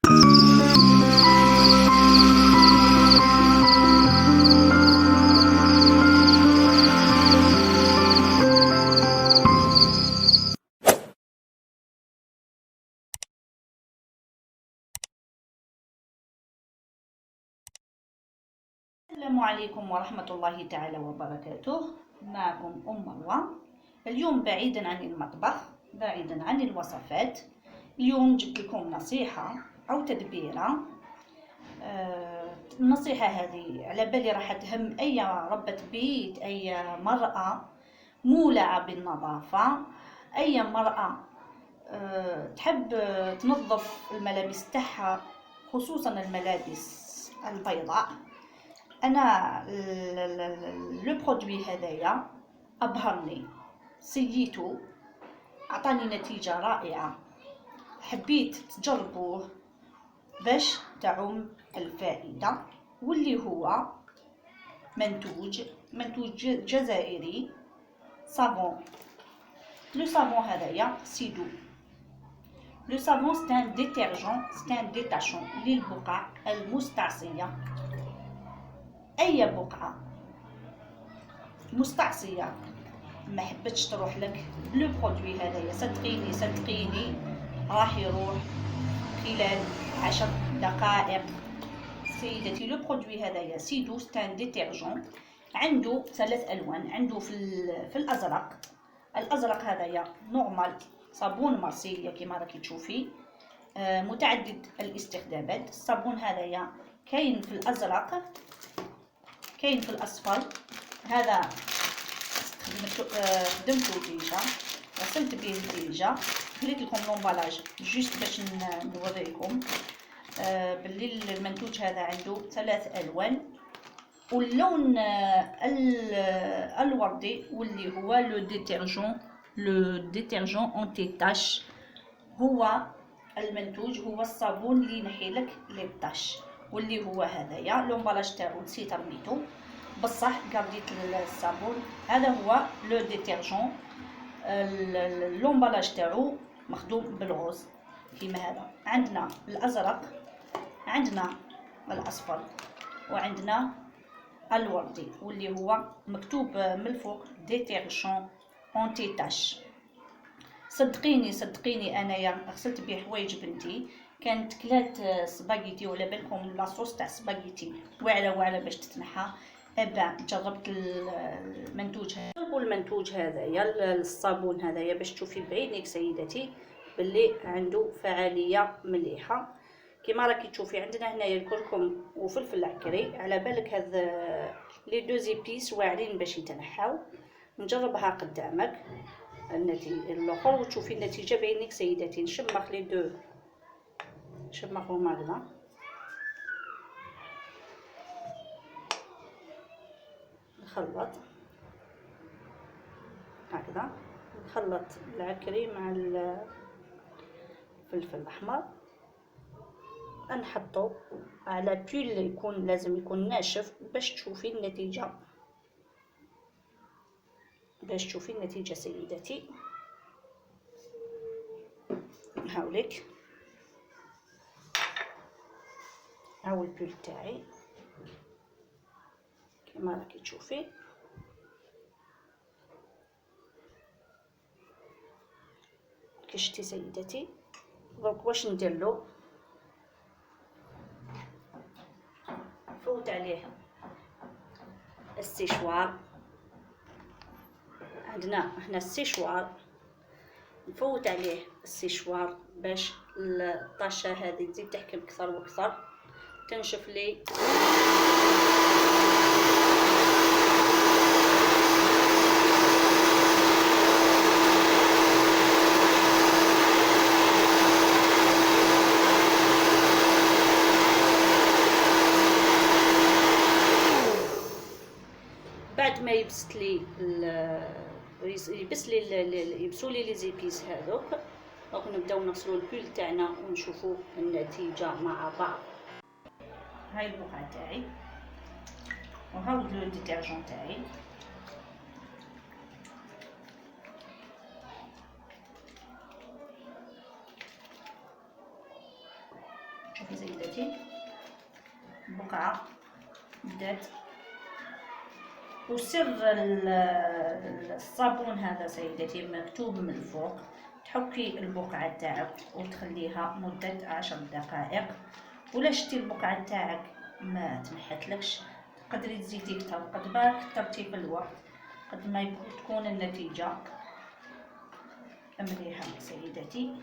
السلام عليكم ورحمة الله تعالى وبركاته. معكم مروة. اليوم بعيدا عن المطبخ، بعيدا عن الوصفات، اليوم جبت لكم نصيحة أو تدبيرة. النصيحة هذه على بالي راح تهم أي ربة بيت، أي مرأة مولعة بالنظافة، أي مرأة تحب تنظف الملابس تاعها، خصوصا الملابس البيضاء. انا لو برودوي هذايا ابهرني، سييتو، اعطاني نتيجة رائعة، حبيت تجربوه باش تعم الفائدة. واللي هو منتوج جزائري، صابون. لو صابون هذايا سيدو. لو صابون c'est un détergent, c'est un détachant للبقع المستعصية. اي بقعة مستعصية ما حبتش تروح لك لو برودوي هذايا، صدقيني راح يروح خلال 10 دقائق. سيدتي لو برودوي هذايا سيدو ستان ديتيرجون، عنده 3 الوان. عنده في الازرق هذايا نورمال، صابون مارسيليا كما راكي تشوفي، متعدد الاستخدامات. الصابون هذايا كاين في الازرق، كاين في الاصفر. هذا خدمته ديجا، غسلت به ديجا، خليت لكم لومبالاج جوست باش نوريكم باللي المنتوج هذا عنده 3 الوان. واللون الوردي واللي هو لو ديتيرجون اونتي تاش، هو المنتوج، هو الصابون اللي ينحي لك لي طاش. واللي هو هذايا لومبالاج تاعو نسيت رميتو، بصح قضيت الصابون. هذا هو لو ديتيرجون، اللومبالاج تاعو مخدوم بالغوز كيما هذا. عندنا الازرق، عندنا الاصفر، وعندنا الوردي، واللي هو مكتوب من الفوق ديتيرجون اونتي تاش. صدقيني انايا غسلت به حوايج بنتي، كانت كلات سباغيتي، وعلى بالكم لاصوص تاع سباغيتي واعره باش تتنحى. ابا جربت المنتوج هذا، جربوا المنتوج هذايا، الصابون هذايا، باش تشوفي بعينك سيدتي باللي عنده فعاليه مليحه. كما راكي تشوفي عندنا هنايا الكركم وفلفل عكري، على بالك هذا لي دو زيبيس واعرين باش يتنحاو. نجربها قدامك النتيجه الاخر وتشوفي النتيجه بعينك سيدتي. نشمخ لي دو، نشمخهم هكذا، نخلط هكذا، نخلط العكري مع الفلفل الاحمر، نحطو على بول لازم يكون ناشف باش تشوفي النتيجه، سيدتي. هاوليك هاو البول تاعي كما راكي تشوفي. كي شتي سيدتي، دونك واش نديرلو؟ نفوت عليه السيشوار، عندنا هنا السيشوار، نفوت عليه السيشوار باش الطاشه هذه تزيد تحكم اكثر واكثر، تنشف لي. بعد ما يبس لي يبسوا لي لي زيبيس هذوك، دونك نبداو نغسلوا البول تاعنا ونشوفوا النتيجه مع بعض. هاي البقعه تاعي وهاو لو ديتيرجون تاعي. شوفي سيدتي البقعة بدات. وسر الصابون هذا سيدتي مكتوب من الفوق، تحكي البقعة تاعك وتخليها مدة 10 دقائق. ولا شتي البقعة تاعك ما تنحتلكش تقدري تزيدي كتر، قد ما كترتي في الوقت قد ما تكون النتيجة مليحة سيدتي.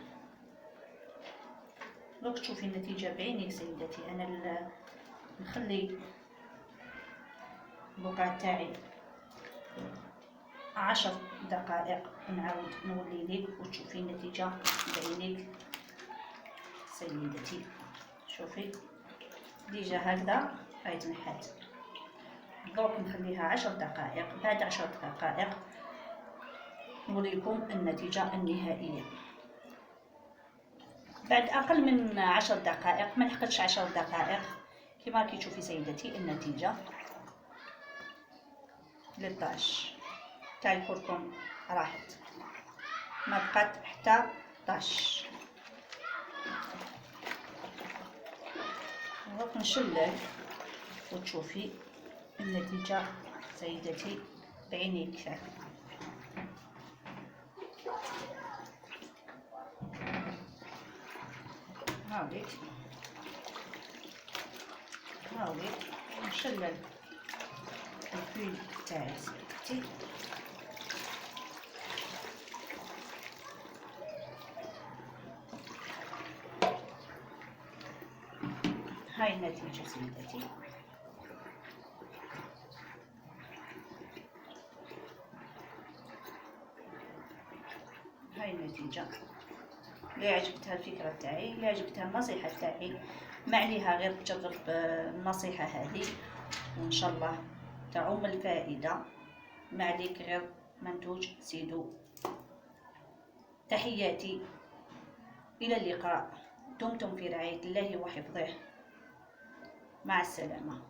دوك تشوفي النتيجة بعينيك سيدتي. انا نخلي البقعة تاعي 10 دقائق ونعاود نولي ليك وتشوفي النتيجة بعينيك سيدتي. شوفي ديجا هكذا هاي تنحت. دوك نخليها 10 دقائق. بعد 10 دقائق نوريكم النتيجة النهائية. بعد أقل من 10 دقائق، ما لحقتش 10 دقائق، كما راكي تشوفي سيدتي النتيجة. 13 تاع الكركم راحت، ما بقات حتى 11. دوك نشلل وتشوفي النتيجة سيدتي بعينيك. هاوليك نشلل الفيل تاعي سيدتي. هاي النتيجة سيدتي. هاي النتيجة. اللي عجبتها الفكرة تاعي، اللي عجبتها النصيحة تاعي، ما عليها غير تجرب النصيحة هذه وإن شاء الله تعم الفائدة. ما عليك غير منتوج سيدو. تحياتي، إلى اللقاء. دمتم في رعاية الله وحفظه. مع السلامة.